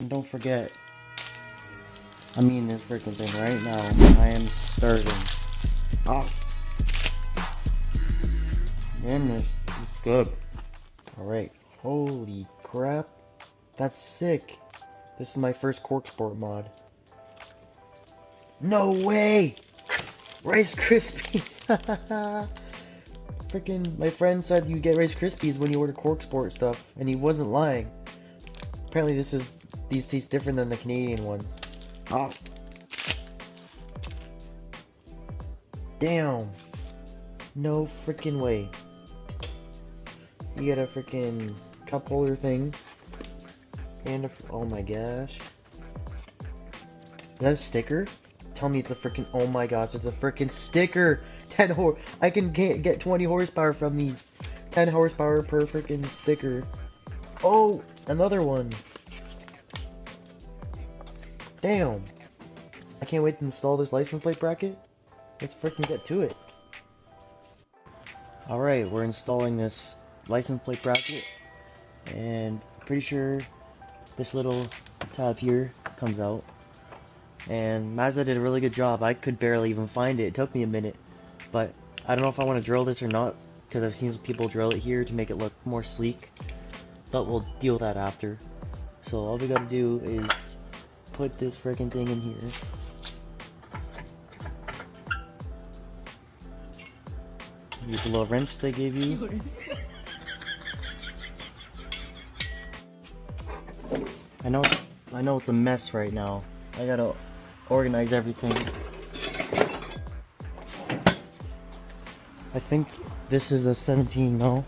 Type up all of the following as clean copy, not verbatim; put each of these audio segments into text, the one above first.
And don't forget, I mean this freaking thing right now. I am starving. Oh. Man, this is good. Alright. Holy crap. That's sick. This is my first CorkSport mod. No way! Rice Krispies! Freaking, my friend said you get Rice Krispies when you order CorkSport stuff, and he wasn't lying. Apparently these taste different than the Canadian ones. Oh. Damn. No freaking way. You get a freaking cup holder thing. And a, oh my gosh. Is that a sticker? Tell me it's a freaking, oh my gosh, it's a freaking sticker. 10 I can get 20 horsepower from these. 10 horsepower per freaking sticker. Oh, another one. Damn. I can't wait to install this license plate bracket. Let's freaking get to it. Alright, we're installing this license plate bracket. And pretty sure this little tab here comes out. And Mazda did a really good job. I could barely even find it. It took me a minute. But I don't know if I want to drill this or not, because I've seen some people drill it here to make it look more sleek. But we'll deal with that after. So all we gotta do is put this freaking thing in here. Use a little wrench they gave you. I know it's a mess right now. I gotta organize everything. I think this is a 17, no?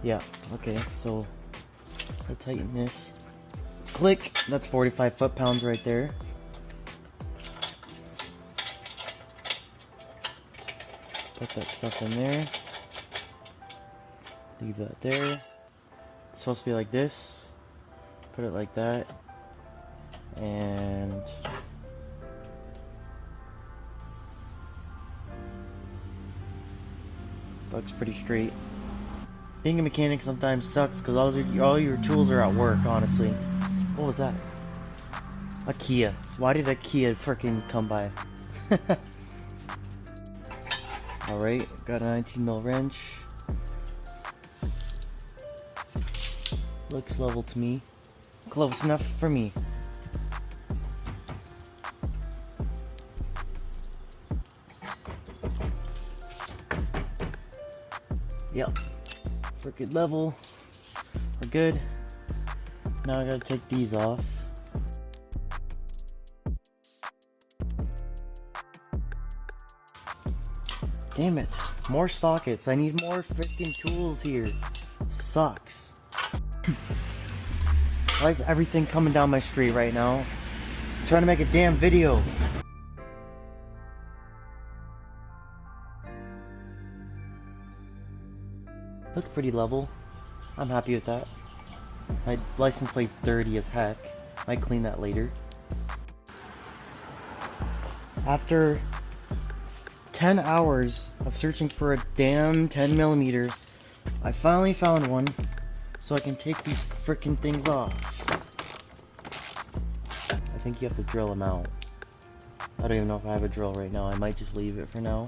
Yeah, okay, so I'll tighten this. Click! That's 45 foot-pounds right there. Put that stuff in there. Leave that there. It's supposed to be like this. Put it like that. And looks pretty straight. Being a mechanic sometimes sucks because all your tools are at work, honestly. What was that? A Kia. Why did a Kia freaking come by? Alright, got a 19mm wrench. Looks level to me. Close enough for me. Yep. Freaking level. We're good. Now I gotta take these off. Damn it. More sockets. I need more freaking tools here. Sucks. Why is everything coming down my street right now? I'm trying to make a damn video. Looks pretty level. I'm happy with that. My license plate's dirty as heck. Might clean that later. After 10 hours of searching for a damn 10mm, I finally found one so I can take these freaking things off. I think you have to drill them out. I don't even know if I have a drill right now. I might just leave it for now.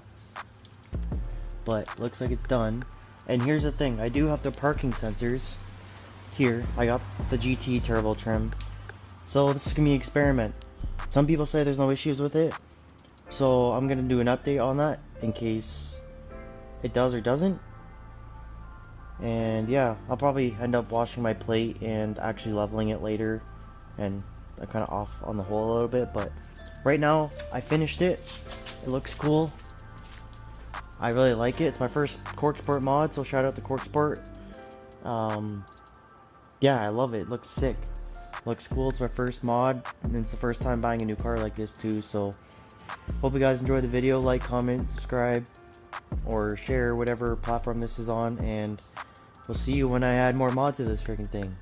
But looks like it's done. And here's the thing, I do have the parking sensors. Here, I got the GT turbo trim. So this is gonna be an experiment. Some people say there's no issues with it. So I'm gonna do an update on that in case it does or doesn't. And yeah, I'll probably end up washing my plate and actually leveling it later. And I'm kind of off on the hole a little bit, but right now I finished it. It looks cool. I really like it. It's my first CorkSport mod, so shout out to CorkSport. Yeah, I love it. It looks sick. Looks cool. It's my first mod, and it's the first time buying a new car like this too, so hope you guys enjoy the video. Like, comment, subscribe, or share whatever platform this is on, and we'll see you when I add more mods to this freaking thing.